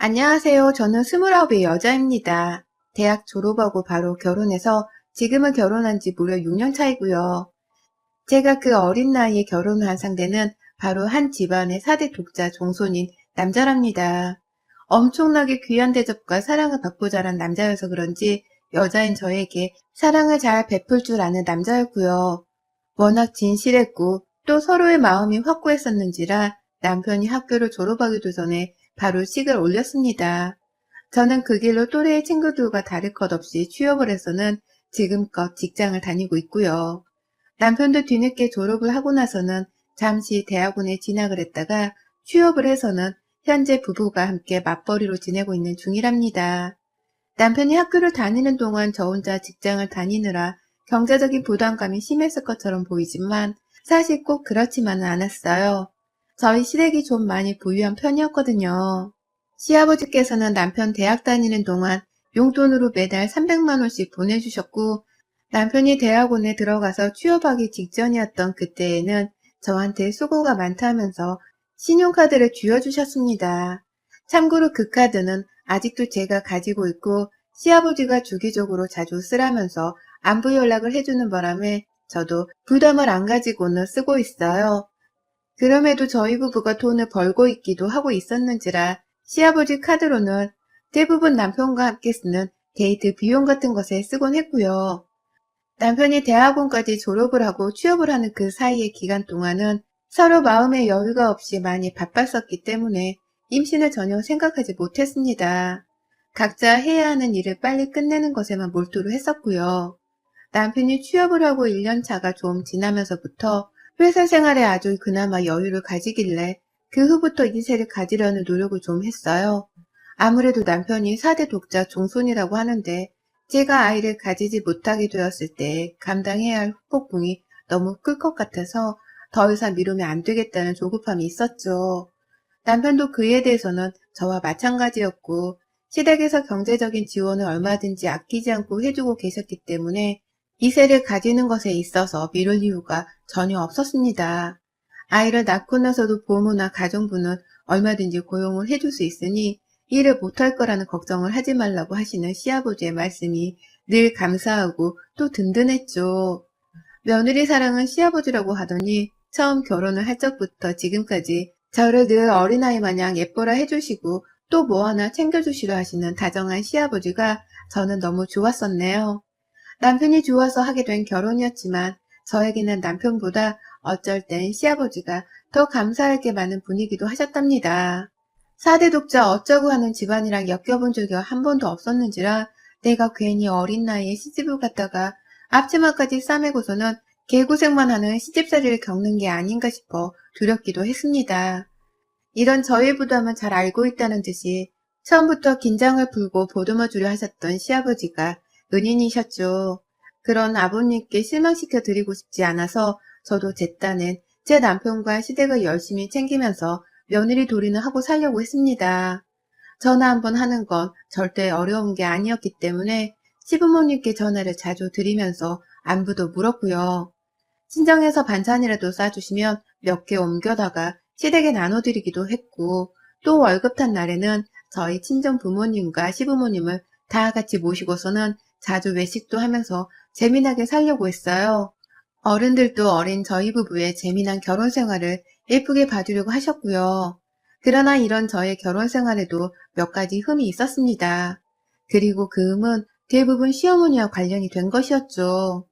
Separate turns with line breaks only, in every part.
안녕하세요. 저는 29의 여자입니다. 대학 졸업하고 바로 결혼해서 지금은 결혼한 지 무려 6년 차이고요. 제가 그 어린 나이에 결혼을 한 상대는 바로 한 집안의 4대 독자 종손인 남자랍니다. 엄청나게 귀한 대접과 사랑을 받고 자란 남자여서 그런지 여자인 저에게 사랑을 잘 베풀 줄 아는 남자였고요. 워낙 진실했고 또 서로의 마음이 확고했었는지라 남편이 학교를 졸업하기도 전에 바로 식을 올렸습니다. 저는 그 길로 또래의 친구들과 다를 것 없이 취업을 해서는 지금껏 직장을 다니고 있고요. 남편도 뒤늦게 졸업을 하고 나서는 잠시 대학원에 진학을 했다가 취업을 해서는 현재 부부가 함께 맞벌이로 지내고 있는 중이랍니다. 남편이 학교를 다니는 동안 저 혼자 직장을 다니느라 경제적인 부담감이 심했을 것처럼 보이지만 사실 꼭 그렇지만은 않았어요. 저희 시댁이 좀 많이 부유한 편이었거든요. 시아버지께서는 남편 대학 다니는 동안 용돈으로 매달 300만 원씩 보내주셨고 남편이 대학원에 들어가서 취업하기 직전이었던 그때에는 저한테 수고가 많다면서 신용카드를 쥐어주셨습니다. 참고로 그 카드는 아직도 제가 가지고 있고 시아버지가 주기적으로 자주 쓰라면서 안부 연락을 해주는 바람에 저도 부담을 안 가지고는 쓰고 있어요. 그럼에도 저희 부부가 돈을 벌고 있기도 하고 있었는지라 시아버지 카드로는 대부분 남편과 함께 쓰는 데이트 비용 같은 것에 쓰곤 했고요. 남편이 대학원까지 졸업을 하고 취업을 하는 그 사이의 기간 동안은 서로 마음의 여유가 없이 많이 바빴었기 때문에 임신을 전혀 생각하지 못했습니다. 각자 해야 하는 일을 빨리 끝내는 것에만 몰두를 했었고요. 남편이 취업을 하고 1년 차가 좀 지나면서부터 회사 생활에 아주 그나마 여유를 가지길래 그 후부터 이세를 가지려는 노력을 좀 했어요. 아무래도 남편이 4대 독자 종손이라고 하는데 제가 아이를 가지지 못하게 되었을 때 감당해야 할 후폭풍이 너무 클 것 같아서 더 이상 미루면 안 되겠다는 조급함이 있었죠. 남편도 그에 대해서는 저와 마찬가지였고 시댁에서 경제적인 지원을 얼마든지 아끼지 않고 해주고 계셨기 때문에 이세를 가지는 것에 있어서 미룰 이유가 전혀 없었습니다. 아이를 낳고 나서도 보모나 가정부는 얼마든지 고용을 해줄 수 있으니 일을 못할 거라는 걱정을 하지 말라고 하시는 시아버지의 말씀이 늘 감사하고 또 든든했죠. 며느리 사랑은 시아버지라고 하더니 처음 결혼을 할 적부터 지금까지 저를 늘 어린아이 마냥 예뻐라 해주시고 또 뭐 하나 챙겨주시려 하시는 다정한 시아버지가 저는 너무 좋았었네요. 남편이 좋아서 하게 된 결혼이었지만 저에게는 남편보다 어쩔 땐 시아버지가 더 감사할 게 많은 분이기도 하셨답니다. 4대 독자 어쩌고 하는 집안이랑 엮여본 적이 한 번도 없었는지라 내가 괜히 어린 나이에 시집을 갔다가 앞치마까지 싸매고서는 개고생만 하는 시집살이를 겪는 게 아닌가 싶어 두렵기도 했습니다. 이런 저의 부담은 잘 알고 있다는 듯이 처음부터 긴장을 풀고 보듬어 주려 하셨던 시아버지가 은인이셨죠. 그런 아버님께 실망시켜 드리고 싶지 않아서 저도 제 딴엔 제 남편과 시댁을 열심히 챙기면서 며느리 도리는 하고 살려고 했습니다. 전화 한번 하는 건 절대 어려운 게 아니었기 때문에 시부모님께 전화를 자주 드리면서 안부도 물었고요. 친정에서 반찬이라도 싸주시면 몇 개 옮겨다가 시댁에 나눠드리기도 했고 또 월급 탄 날에는 저희 친정 부모님과 시부모님을 다 같이 모시고서는 자주 외식도 하면서 재미나게 살려고 했어요. 어른들도 어린 저희 부부의 재미난 결혼 생활을 예쁘게 봐주려고 하셨고요. 그러나 이런 저의 결혼 생활에도 몇 가지 흠이 있었습니다. 그리고 그 흠은 대부분 시어머니와 관련이 된 것이었죠.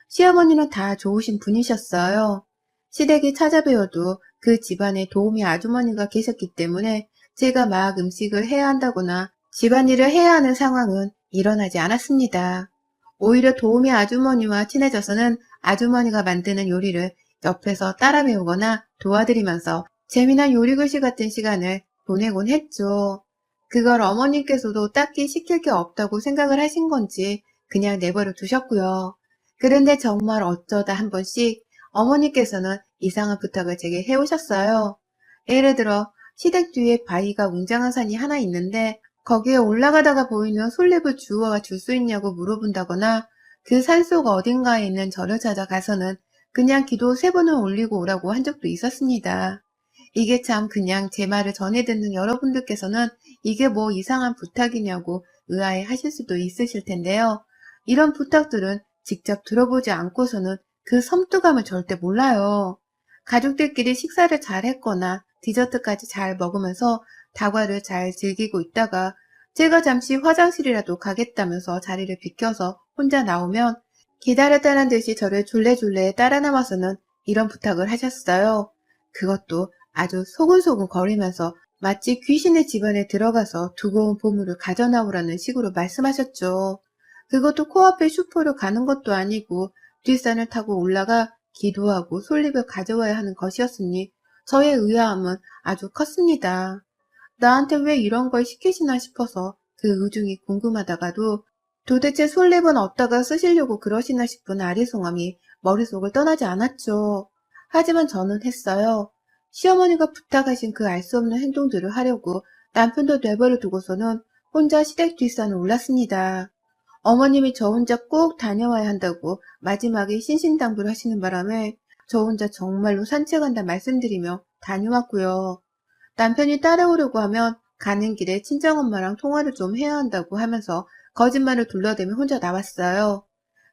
시어머니는 다 좋으신 분이셨어요. 시댁에 찾아뵈어도 그 집안에 도우미 아주머니가 계셨기 때문에 제가 막 음식을 해야 한다거나 집안일을 해야 하는 상황은 일어나지 않았습니다. 오히려 도우미 아주머니와 친해져서는 아주머니가 만드는 요리를 옆에서 따라 배우거나 도와드리면서 재미난 요리글씨 같은 시간을 보내곤 했죠. 그걸 어머님께서도 딱히 시킬 게 없다고 생각을 하신 건지 그냥 내버려 두셨고요. 그런데 정말 어쩌다 한 번씩 어머니께서는 이상한 부탁을 제게 해오셨어요. 예를 들어 시댁 뒤에 바위가 웅장한 산이 하나 있는데 거기에 올라가다가 보이는 솔잎을 주워와 줄 수 있냐고 물어본다거나 그 산속 어딘가에 있는 절을 찾아가서는 그냥 기도 3번을 올리고 오라고 한 적도 있었습니다. 이게 참 그냥 제 말을 전해 듣는 여러분들께서는 이게 뭐 이상한 부탁이냐고 의아해 하실 수도 있으실 텐데요. 이런 부탁들은 직접 들어보지 않고서는 그 섬뜩함을 절대 몰라요. 가족들끼리 식사를 잘 했거나 디저트까지 잘 먹으면서 다과를 잘 즐기고 있다가 제가 잠시 화장실이라도 가겠다면서 자리를 비켜서 혼자 나오면 기다렸다는 듯이 저를 졸래졸래 따라 나와서는 이런 부탁을 하셨어요. 그것도 아주 소근소근 거리면서 마치 귀신의 집안에 들어가서 두고 온 보물을 가져나오라는 식으로 말씀하셨죠. 그것도 코앞에 슈퍼를 가는 것도 아니고 뒷산을 타고 올라가 기도하고 솔잎을 가져와야 하는 것이었으니 저의 의아함은 아주 컸습니다. 나한테 왜 이런 걸 시키시나 싶어서 그 의중이 궁금하다가도 도대체 솔잎은 어디다가 쓰시려고 그러시나 싶은 아리송함이 머릿속을 떠나지 않았죠. 하지만 저는 했어요. 시어머니가 부탁하신 그 알 수 없는 행동들을 하려고 남편도 내버려 두고서는 혼자 시댁 뒷산을 올랐습니다. 어머님이 저 혼자 꼭 다녀와야 한다고 마지막에 신신당부를 하시는 바람에 저 혼자 정말로 산책한다 말씀드리며 다녀왔고요. 남편이 따라오려고 하면 가는 길에 친정엄마랑 통화를 좀 해야 한다고 하면서 거짓말을 둘러대며 혼자 나왔어요.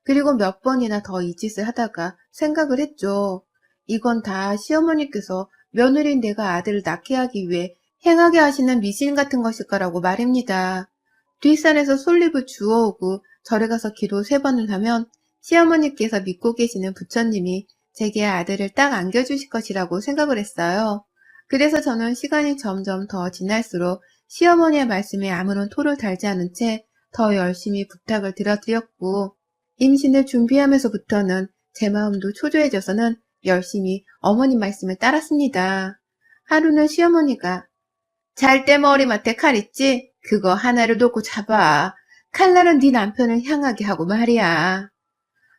그리고 몇 번이나 더 이 짓을 하다가 생각을 했죠. 이건 다 시어머니께서 며느리인 내가 아들을 낳게 하기 위해 행하게 하시는 미신 같은 것일 거라고 말입니다. 뒷산에서 솔잎을 주워오고 절에 가서 기도 3번을 하면 시어머니께서 믿고 계시는 부처님이 제게 아들을 딱 안겨주실 것이라고 생각을 했어요. 그래서 저는 시간이 점점 더 지날수록 시어머니의 말씀에 아무런 토를 달지 않은 채 더 열심히 부탁을 드렸고 임신을 준비하면서부터는 제 마음도 초조해져서는 열심히 어머님 말씀을 따랐습니다. 하루는 시어머니가 잘 때 머리맡에 칼 있지? 그거 하나를 놓고 잡아. 칼날은 네 남편을 향하게 하고 말이야.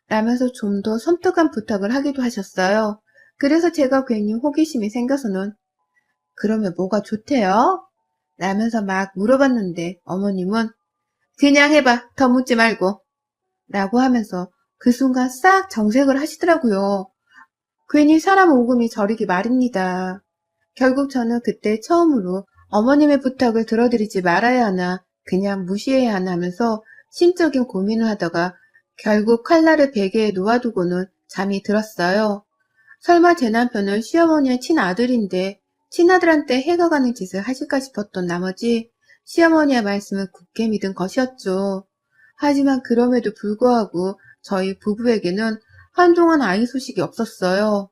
라면서 좀 더 섬뜩한 부탁을 하기도 하셨어요. 그래서 제가 괜히 호기심이 생겨서는 그러면 뭐가 좋대요? 라면서 막 물어봤는데 어머님은 그냥 해봐. 더 묻지 말고. 라고 하면서 그 순간 싹 정색을 하시더라고요. 괜히 사람 오금이 저리기 말입니다. 결국 저는 그때 처음으로 어머님의 부탁을 들어드리지 말아야 하나 그냥 무시해야 하나 하면서 심적인 고민을 하다가 결국 칼날을 베개에 놓아두고는 잠이 들었어요. 설마 제 남편은 시어머니의 친아들인데 친아들한테 해가 가는 짓을 하실까 싶었던 나머지 시어머니의 말씀을 굳게 믿은 것이었죠. 하지만 그럼에도 불구하고 저희 부부에게는 한동안 아이 소식이 없었어요.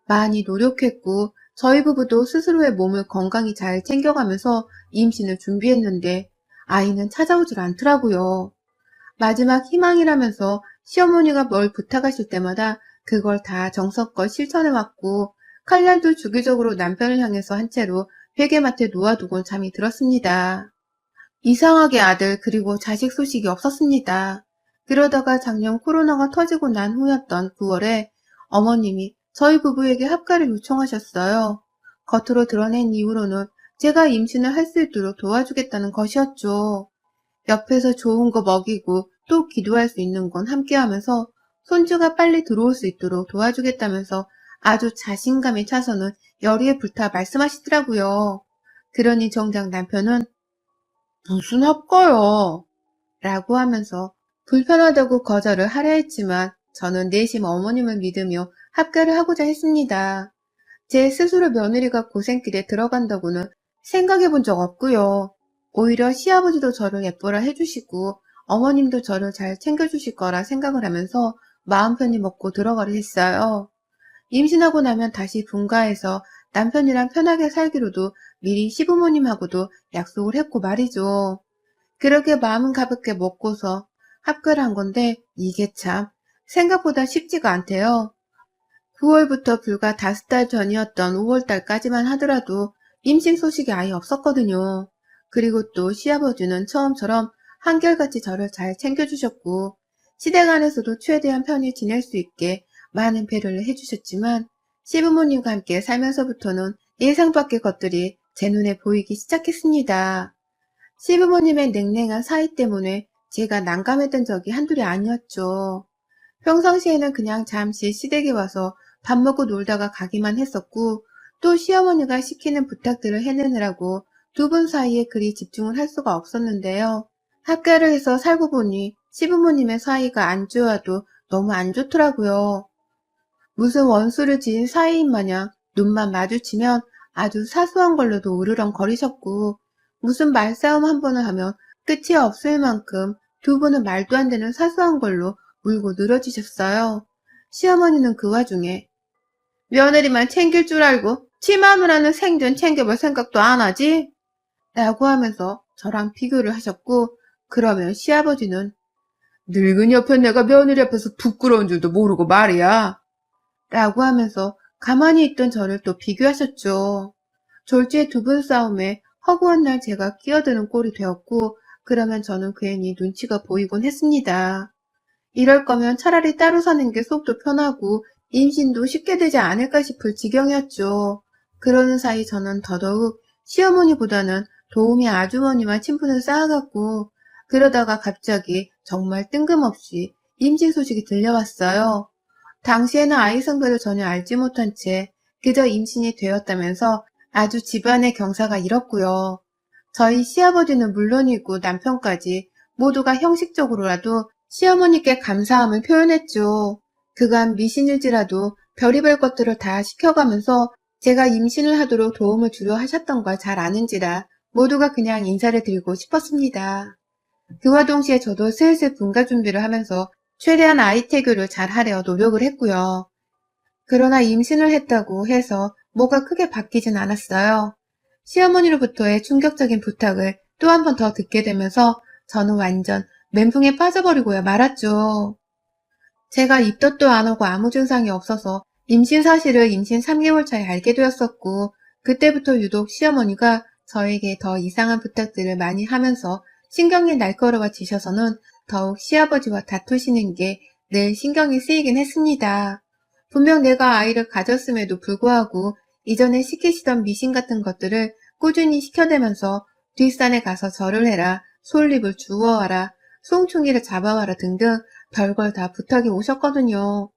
많이 노력했고 저희 부부도 스스로의 몸을 건강히 잘 챙겨가면서 임신을 준비했는데 아이는 찾아오질 않더라고요. 마지막 희망이라면서 시어머니가 뭘 부탁하실 때마다 그걸 다 정성껏 실천해왔고 칼날도 주기적으로 남편을 향해서 한 채로 베개맡에 놓아두곤 잠이 들었습니다. 이상하게 아들 그리고 자식 소식이 없었습니다. 그러다가 작년 코로나가 터지고 난 후였던 9월에 어머님이 저희 부부에게 합가를 요청하셨어요. 겉으로 드러낸 이유로는 제가 임신을 할 수 있도록 도와주겠다는 것이었죠. 옆에서 좋은 거 먹이고 또 기도할 수 있는 건 함께 하면서 손주가 빨리 들어올 수 있도록 도와주겠다면서 아주 자신감에 차서는 열의에 불타 말씀하시더라고요. 그러니 정작 남편은 무슨 합가요? 라고 하면서 불편하다고 거절을 하려 했지만 저는 내심 어머님을 믿으며 합가를 하고자 했습니다. 제 스스로 며느리가 고생길에 들어간다고는 생각해 본 적 없고요. 오히려 시아버지도 저를 예뻐라 해주시고 어머님도 저를 잘 챙겨주실 거라 생각을 하면서 마음 편히 먹고 들어가려 했어요. 임신하고 나면 다시 분가해서 남편이랑 편하게 살기로도 미리 시부모님하고도 약속을 했고 말이죠. 그렇게 마음은 가볍게 먹고서 합가를 한 건데 이게 참 생각보다 쉽지가 않대요. 9월부터 불과 5달 전이었던 5월달까지만 하더라도 임신 소식이 아예 없었거든요. 그리고 또 시아버지는 처음처럼 한결같이 저를 잘 챙겨주셨고 시댁 안에서도 최대한 편히 지낼 수 있게 많은 배려를 해주셨지만 시부모님과 함께 살면서부터는 예상 밖의 것들이 제 눈에 보이기 시작했습니다. 시부모님의 냉랭한 사이 때문에 제가 난감했던 적이 한둘이 아니었죠. 평상시에는 그냥 잠시 시댁에 와서 밥 먹고 놀다가 가기만 했었고 또 시어머니가 시키는 부탁들을 해내느라고 두 분 사이에 그리 집중을 할 수가 없었는데요. 학교를 해서 살고 보니 시부모님의 사이가 안 좋아도 너무 안 좋더라고요. 무슨 원수를 지은 사이인 마냥 눈만 마주치면 아주 사소한 걸로도 으르렁거리셨고, 무슨 말싸움 한 번을 하면 끝이 없을 만큼 두 분은 말도 안 되는 사소한 걸로 울고 늘어지셨어요. 시어머니는 그 와중에 며느리만 챙길 줄 알고 지 마누라는 생전 챙겨볼 생각도 안 하지? 라고 하면서 저랑 비교를 하셨고, 그러면 시아버지는 늙은 옆에 내가 며느리 앞에서 부끄러운 줄도 모르고 말이야. 라고 하면서 가만히 있던 저를 또 비교하셨죠. 졸지의 두 분 싸움에 허구한 날 제가 끼어드는 꼴이 되었고, 그러면 저는 괜히 눈치가 보이곤 했습니다. 이럴 거면 차라리 따로 사는 게 속도 편하고 임신도 쉽게 되지 않을까 싶을 지경이었죠. 그러는 사이 저는 더더욱 시어머니보다는 도우미 아주머니와 친분을 쌓아갔고, 그러다가 갑자기 정말 뜬금없이 임신 소식이 들려왔어요. 당시에는 아이 성별을 전혀 알지 못한 채 그저 임신이 되었다면서 아주 집안의 경사가 일었고요. 저희 시아버지는 물론이고 남편까지 모두가 형식적으로라도 시어머니께 감사함을 표현했죠. 그간 미신일지라도 별의별 것들을 다 시켜가면서 제가 임신을 하도록 도움을 주려 하셨던 걸 잘 아는지라 모두가 그냥 인사를 드리고 싶었습니다. 그와 동시에 저도 슬슬 분가 준비를 하면서 최대한 아이 태교를 잘 하려 노력을 했고요. 그러나 임신을 했다고 해서 뭐가 크게 바뀌진 않았어요. 시어머니로부터의 충격적인 부탁을 또 한 번 더 듣게 되면서 저는 완전 멘붕에 빠져버리고야 말았죠. 제가 입덧도 안 오고 아무 증상이 없어서 임신 사실을 임신 3개월 차에 알게 되었었고, 그때부터 유독 시어머니가 저에게 더 이상한 부탁들을 많이 하면서 신경이 날카로워지셔서는 더욱 시아버지와 다투시는 게 늘 신경이 쓰이긴 했습니다. 분명 내가 아이를 가졌음에도 불구하고 이전에 시키시던 미신 같은 것들을 꾸준히 시켜대면서 뒷산에 가서 절을 해라, 솔잎을 주워와라, 송충이를 잡아와라 등등 별걸 다 부탁이 오셨거든요.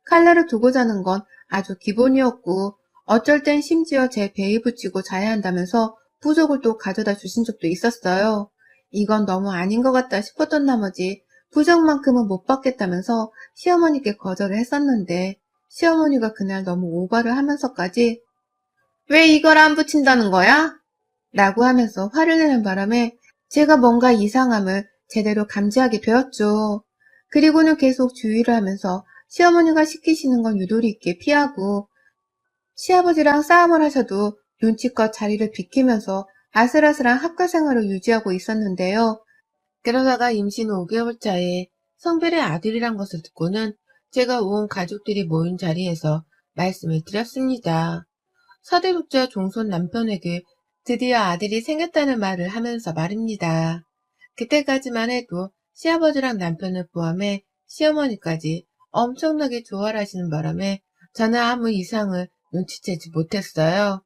칼날을 두고 자는 건 아주 기본이었고, 어쩔 땐 심지어 제 배에 붙이고 자야 한다면서 부적을 또 가져다 주신 적도 있었어요. 이건 너무 아닌 것 같다 싶었던 나머지 부적만큼은 못 받겠다면서 시어머니께 거절을 했었는데, 시어머니가 그날 너무 오바를 하면서까지 왜 이걸 안 붙인다는 거야? 라고 하면서 화를 내는 바람에 제가 뭔가 이상함을 제대로 감지하게 되었죠. 그리고는 계속 주의를 하면서 시어머니가 시키시는 건 유도리 있게 피하고, 시아버지랑 싸움을 하셔도 눈치껏 자리를 비키면서 아슬아슬한 학교 생활을 유지하고 있었는데요. 그러다가 임신 5개월 차에 성별의 아들이란 것을 듣고는 제가 온 가족들이 모인 자리에서 말씀을 드렸습니다. 사대독자 종손 남편에게 드디어 아들이 생겼다는 말을 하면서 말입니다. 그때까지만 해도 시아버지랑 남편을 포함해 시어머니까지 엄청나게 좋아하시는 바람에 저는 아무 이상을 눈치채지 못했어요.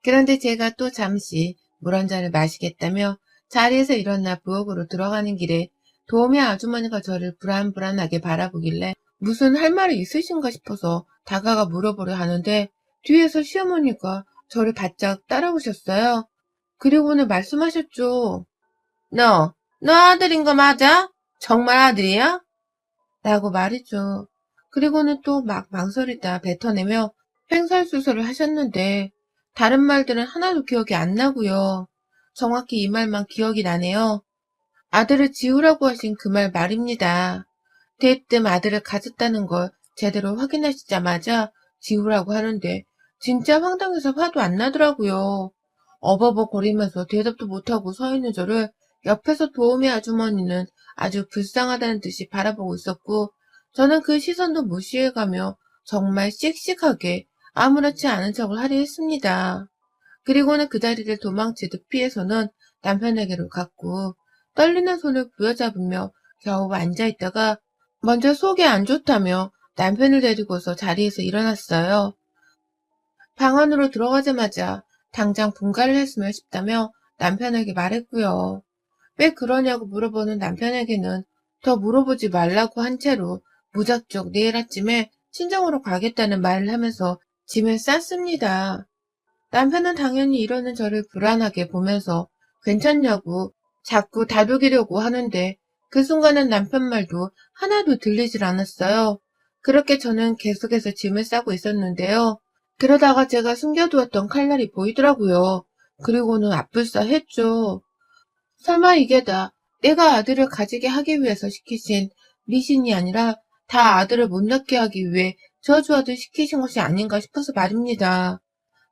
그런데 제가 또 잠시 물 한 잔을 마시겠다며 자리에서 일어나 부엌으로 들어가는 길에 도우미 아주머니가 저를 불안불안하게 바라보길래 무슨 할 말이 있으신가 싶어서 다가가 물어보려 하는데, 뒤에서 시어머니가 저를 바짝 따라오셨어요. 그리고는 말씀하셨죠. 너 아들인 거 맞아? 정말 아들이야? 라고 말이죠. 그리고는 또 막 망설이다 뱉어내며 횡설수설을 하셨는데, 다른 말들은 하나도 기억이 안 나고요. 정확히 이 말만 기억이 나네요. 아들을 지우라고 하신 그 말입니다. 대뜸 아들을 가졌다는 걸 제대로 확인하시자마자 지우라고 하는데 진짜 황당해서 화도 안 나더라고요. 어버버거리면서 대답도 못하고 서 있는 저를 옆에서 도우미 아주머니는 아주 불쌍하다는 듯이 바라보고 있었고, 저는 그 시선도 무시해가며 정말 씩씩하게 아무렇지 않은 척을 하려 했습니다. 그리고는 그 자리를 도망치듯 피해서는 남편에게로 갔고, 떨리는 손을 부여잡으며 겨우 앉아있다가 먼저 속이 안 좋다며 남편을 데리고서 자리에서 일어났어요. 방 안으로 들어가자마자 당장 분가를 했으면 싶다며 남편에게 말했고요. 왜 그러냐고 물어보는 남편에게는 더 물어보지 말라고 한 채로 무작정 내일 아침에 친정으로 가겠다는 말을 하면서 짐을 쌌습니다. 남편은 당연히 이러는 저를 불안하게 보면서 괜찮냐고 자꾸 다독이려고 하는데 그 순간은 남편 말도 하나도 들리질 않았어요. 그렇게 저는 계속해서 짐을 싸고 있었는데요. 그러다가 제가 숨겨두었던 칼날이 보이더라고요. 그리고는 압불싸했죠. 설마 이게 다 내가 아들을 가지게 하기 위해서 시키신 미신이 아니라 다 아들을 못 낳게 하기 위해 저주하듯 시키신 것이 아닌가 싶어서 말입니다.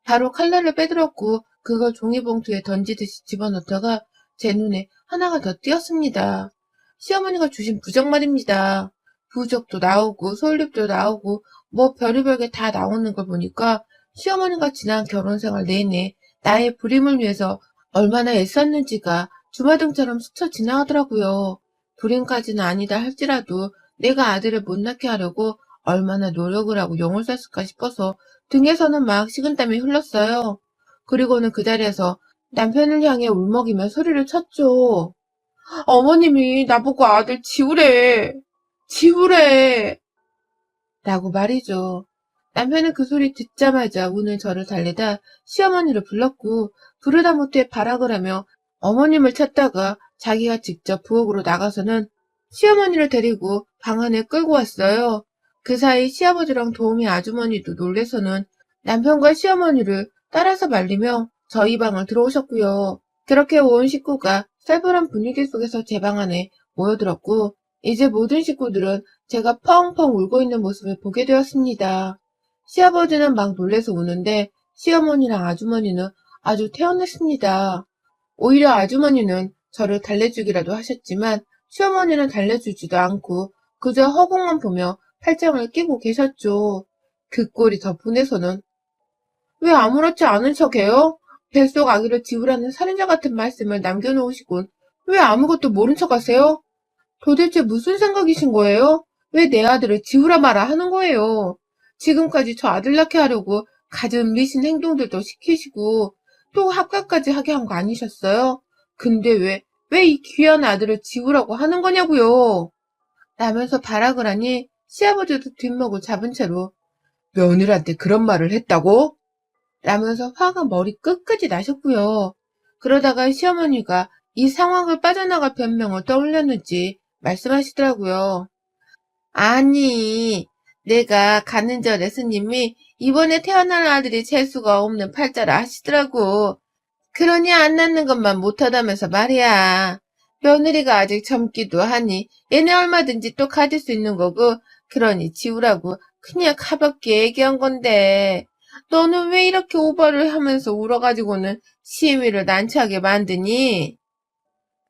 바로 칼날을 빼들었고 그걸 종이봉투에 던지듯이 집어넣다가 제 눈에 하나가 더 띄었습니다. 시어머니가 주신 부적 말입니다. 부적도 나오고 솔잎도 나오고 뭐 별의별 게 다 나오는 걸 보니까 시어머니가 지난 결혼생활 내내 나의 불임을 위해서 얼마나 애썼는지가 주마등처럼 스쳐 지나가더라고요. 불임까지는 아니다 할지라도 내가 아들을 못 낳게 하려고 얼마나 노력을 하고 용을 썼을까 싶어서 등에서는 막 식은땀이 흘렀어요. 그리고는 그 자리에서 남편을 향해 울먹이며 소리를 쳤죠. 어머님이 나보고 아들 지우래. 지우래. 라고 말이죠. 남편은 그 소리 듣자마자 우는 저를 달래다 시어머니를 불렀고 부르다 못해 발악을 하며 어머님을 찾다가 자기가 직접 부엌으로 나가서는 시어머니를 데리고 방 안에 끌고 왔어요. 그 사이 시아버지랑 도우미 아주머니도 놀래서는 남편과 시어머니를 따라서 말리며 저희 방을 들어오셨고요. 그렇게 온 식구가 살벌한 분위기 속에서 제 방 안에 모여들었고 이제 모든 식구들은 제가 펑펑 울고 있는 모습을 보게 되었습니다. 시아버지는 막 놀래서 우는데 시어머니랑 아주머니는 아주 태어났습니다. 오히려 아주머니는 저를 달래주기라도 하셨지만 시어머니는 달래주지도 않고 그저 허공만 보며 팔짱을 끼고 계셨죠. 그 꼴이 더 분해서는 왜 아무렇지 않은 척해요? 뱃속 아기를 지우라는 살인자 같은 말씀을 남겨놓으시곤 왜 아무것도 모른 척하세요? 도대체 무슨 생각이신 거예요? 왜 내 아들을 지우라 마라 하는 거예요? 지금까지 저 아들 낳게 하려고 갖은 미신 행동들도 시키시고 또 합각까지 하게 한 거 아니셨어요? 근데 왜 이 귀한 아들을 지우라고 하는 거냐고요? 라면서 발악을 하니 시아버지도 뒷목을 잡은 채로 며느리한테 그런 말을 했다고? 라면서 화가 머리 끝까지 나셨고요. 그러다가 시어머니가 이 상황을 빠져나갈 변명을 떠올렸는지 말씀하시더라고요. 아니, 내가 가는 전에 스님이 이번에 태어날 아들이 재수가 없는 팔자라 하시더라고. 그러니 안 낳는 것만 못하다면서 말이야. 며느리가 아직 젊기도 하니 얘네 얼마든지 또 가질 수 있는 거고 그러니 지우라고 그냥 가볍게 얘기한 건데 너는 왜 이렇게 오버를 하면서 울어가지고는 시위를 난처하게 만드니?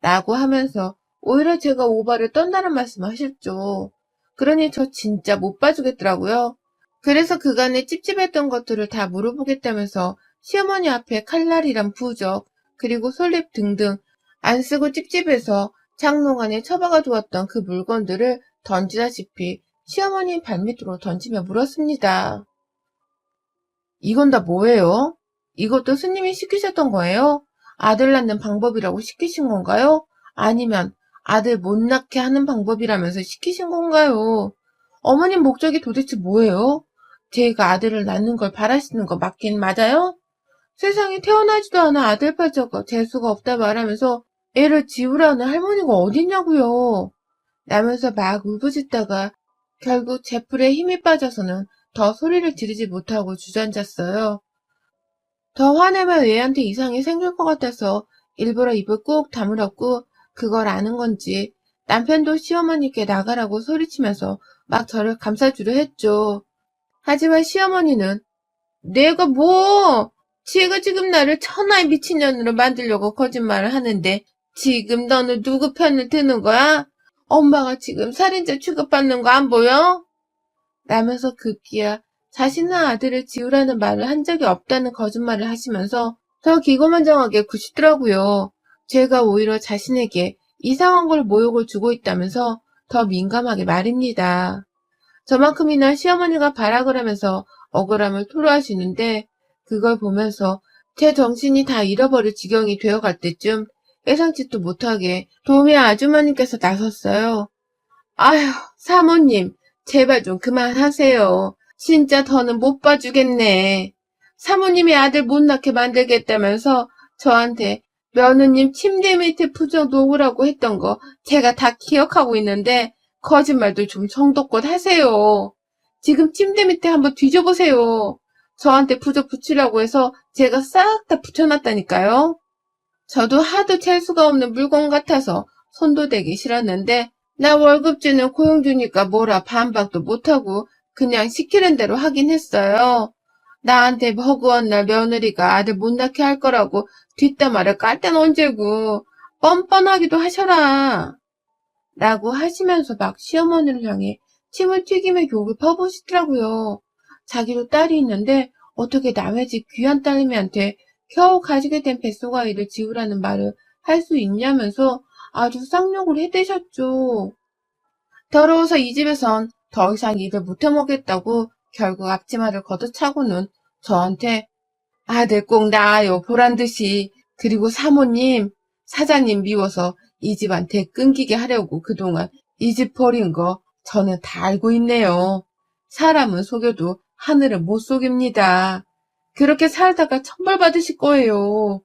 라고 하면서 오히려 제가 오바를 떤다는 말씀을 하셨죠. 그러니 저 진짜 못 봐주겠더라고요. 그래서 그간에 찝찝했던 것들을 다 물어보겠다면서 시어머니 앞에 칼날이랑 부적, 그리고 솔잎 등등 안 쓰고 찝찝해서 장롱 안에 처박아 두었던 그 물건들을 던지다시피 시어머니 발밑으로 던지며 물었습니다. 이건 다 뭐예요? 이것도 스님이 시키셨던 거예요? 아들 낳는 방법이라고 시키신 건가요? 아니면 아들 못 낳게 하는 방법이라면서 시키신 건가요? 어머님 목적이 도대체 뭐예요? 제가 아들을 낳는 걸 바라시는 거 맞긴 맞아요? 세상에 태어나지도 않아 아들 팔자가 재수가 없다 말하면서 애를 지우라는 할머니가 어딨냐고요. 라면서 막 울부짖다가 결국 제풀에 힘이 빠져서는 더 소리를 지르지 못하고 주저앉았어요. 더 화내면 애한테 이상이 생길 것 같아서 일부러 입을 꾹 다물었고 그걸 아는 건지 남편도 시어머니께 나가라고 소리치면서 막 저를 감싸주려 했죠. 하지만 시어머니는 내가 뭐 지금 나를 천하의 미친년으로 만들려고 거짓말을 하는데 지금 너는 누구 편을 드는 거야? 엄마가 지금 살인자 취급받는 거 안 보여? 라면서 급기야 자신의 아들을 지우라는 말을 한 적이 없다는 거짓말을 하시면서 더 기고만장하게 구시더라고요. 제가 오히려 자신에게 이상한 걸 모욕을 주고 있다면서 더 민감하게 말입니다. 저만큼이나 시어머니가 발악을 하면서 억울함을 토로하시는데 그걸 보면서 제 정신이 다 잃어버릴 지경이 되어갈 때쯤 예상치도 못하게 도우미 아주머니께서 나섰어요. 아휴, 사모님, 제발 좀 그만하세요. 진짜 더는 못 봐주겠네. 사모님이 아들 못 낳게 만들겠다면서 저한테 며느님 침대 밑에 부적 놓으라고 했던 거 제가 다 기억하고 있는데 거짓말도 좀 정도껏 하세요. 지금 침대 밑에 한번 뒤져보세요. 저한테 부적 붙이라고 해서 제가 싹 다 붙여놨다니까요. 저도 하도 찰 수가 없는 물건 같아서 손도 대기 싫었는데 나 월급 주는 고용주니까 뭐라 반박도 못하고 그냥 시키는 대로 하긴 했어요. 나한테 허구한 날 며느리가 아들 못 낳게 할 거라고 뒷담화를 깔 땐 언제고 뻔뻔하기도 하셔라 라고 하시면서 막 시어머니를 향해 침을 튀기며 욕을 퍼부시더라고요. 자기도 딸이 있는데 어떻게 남의 집 귀한 딸내미한테 겨우 가지게 된 뱃속아이를 지우라는 말을 할 수 있냐면서 아주 쌍욕을 해대셨죠. 더러워서 이 집에선 더 이상 일을 못해먹겠다고 결국 앞치마를 걷어차고는 저한테 아들 꼭 낳아요 보란듯이. 그리고 사모님, 사장님 미워서 이 집한테 끊기게 하려고 그동안 이 집 버린 거 저는 다 알고 있네요. 사람은 속여도 하늘은 못 속입니다. 그렇게 살다가 천벌 받으실 거예요.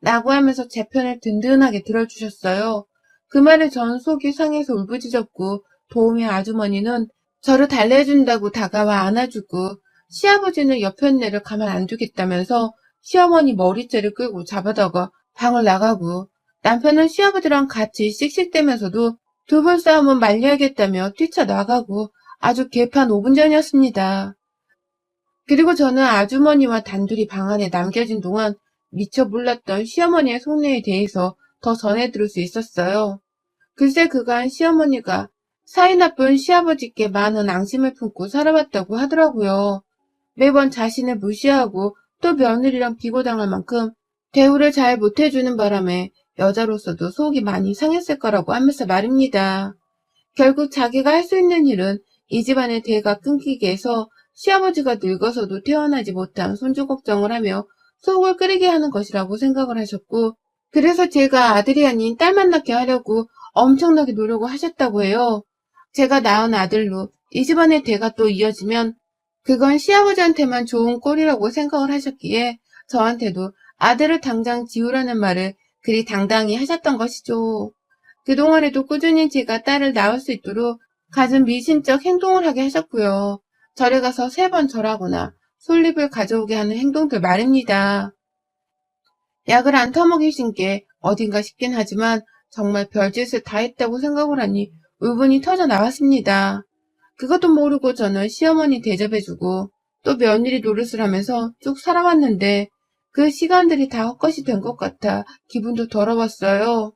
라고 하면서 제 편을 든든하게 들어주셨어요. 그 말에 전 속이 상해서 울부짖었고 도우미 아주머니는 저를 달래준다고 다가와 안아주고 시아버지는 옆편네를 가만 안 두겠다면서 시어머니 머리채를 끌고 잡아다가 방을 나가고 남편은 시아버지랑 같이 씩씩대면서도 두 분 싸움은 말려야겠다며 뛰쳐나가고 아주 개판 5분 전이었습니다. 그리고 저는 아주머니와 단둘이 방 안에 남겨진 동안 미처 몰랐던 시어머니의 속내에 대해서 더 전해 들을 수 있었어요. 글쎄 그간 시어머니가 사이 나쁜 시아버지께 많은 앙심을 품고 살아왔다고 하더라고요. 매번 자신을 무시하고 또 며느리랑 비고당할 만큼 대우를 잘 못해주는 바람에 여자로서도 속이 많이 상했을 거라고 하면서 말입니다. 결국 자기가 할 수 있는 일은 이 집안의 대가 끊기게 해서 시아버지가 늙어서도 태어나지 못한 손주 걱정을 하며 속을 끓이게 하는 것이라고 생각을 하셨고 그래서 제가 아들이 아닌 딸만 낳게 하려고 엄청나게 노력을 하셨다고 해요. 제가 낳은 아들로 이 집안의 대가 또 이어지면 그건 시아버지한테만 좋은 꼴이라고 생각을 하셨기에 저한테도 아들을 당장 지우라는 말을 그리 당당히 하셨던 것이죠. 그동안에도 꾸준히 제가 딸을 낳을 수 있도록 갖은 미심쩍 행동을 하게 하셨고요. 절에 가서 3번 절하거나 솔잎을 가져오게 하는 행동들 말입니다. 약을 안 터먹이신 게 어딘가 싶긴 하지만 정말 별짓을 다 했다고 생각을 하니 울분이 터져 나왔습니다. 그것도 모르고 저는 시어머니 대접해주고 또 며느리 노릇을 하면서 쭉 살아왔는데 그 시간들이 다 헛것이 된 것 같아 기분도 더러웠어요.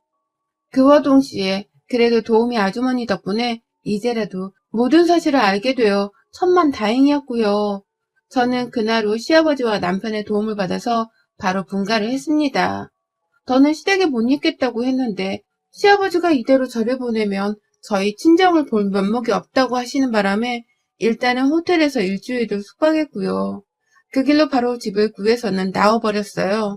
그와 동시에 그래도 도우미 아주머니 덕분에 이제라도 모든 사실을 알게 되어 천만다행이었고요. 저는 그날 후 시아버지와 남편의 도움을 받아서 바로 분가를 했습니다. 더는 시댁에 못 있겠다고 했는데 시아버지가 이대로 저를 보내면 저희 친정을 볼 면목이 없다고 하시는 바람에 일단은 호텔에서 일주일을 숙박했고요. 그 길로 바로 집을 구해서는 나와버렸어요.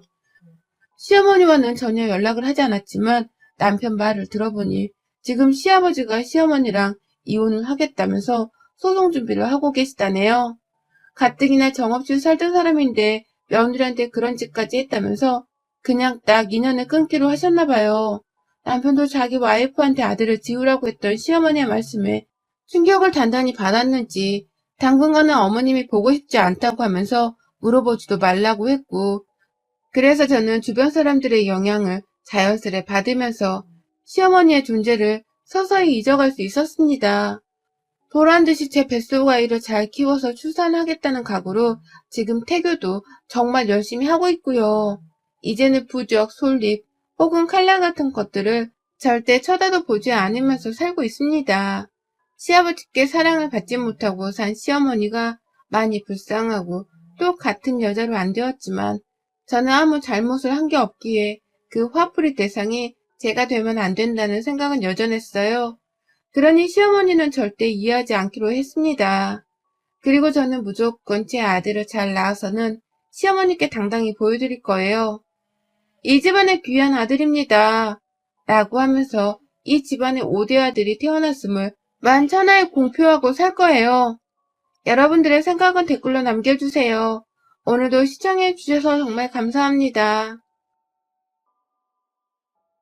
시어머니와는 전혀 연락을 하지 않았지만 남편 말을 들어보니 지금 시아버지가 시어머니랑 이혼을 하겠다면서 소송 준비를 하고 계시다네요. 가뜩이나 정없이 살던 사람인데 며느리한테 그런 짓까지 했다면서 그냥 딱 인연을 끊기로 하셨나봐요. 남편도 자기 와이프한테 아들을 지우라고 했던 시어머니의 말씀에 충격을 단단히 받았는지 당분간은 어머님이 보고 싶지 않다고 하면서 물어보지도 말라고 했고 그래서 저는 주변 사람들의 영향을 자연스레 받으면서 시어머니의 존재를 서서히 잊어갈 수 있었습니다. 보란듯이 제 뱃속 아이를 잘 키워서 출산하겠다는 각오로 지금 태교도 정말 열심히 하고 있고요. 이제는 부적, 솔잎 혹은 칼날 같은 것들을 절대 쳐다도 보지 않으면서 살고 있습니다. 시아버지께 사랑을 받지 못하고 산 시어머니가 많이 불쌍하고 또 같은 여자로 안 되었지만 저는 아무 잘못을 한 게 없기에 그 화풀이 대상이 제가 되면 안 된다는 생각은 여전했어요. 그러니 시어머니는 절대 이해하지 않기로 했습니다. 그리고 저는 무조건 제 아들을 잘 낳아서는 시어머니께 당당히 보여드릴 거예요. 이 집안의 귀한 아들입니다. 라고 하면서 이 집안의 5대 아들이 태어났음을 만천하에 공표하고 살 거예요. 여러분들의 생각은 댓글로 남겨주세요. 오늘도 시청해주셔서 정말 감사합니다.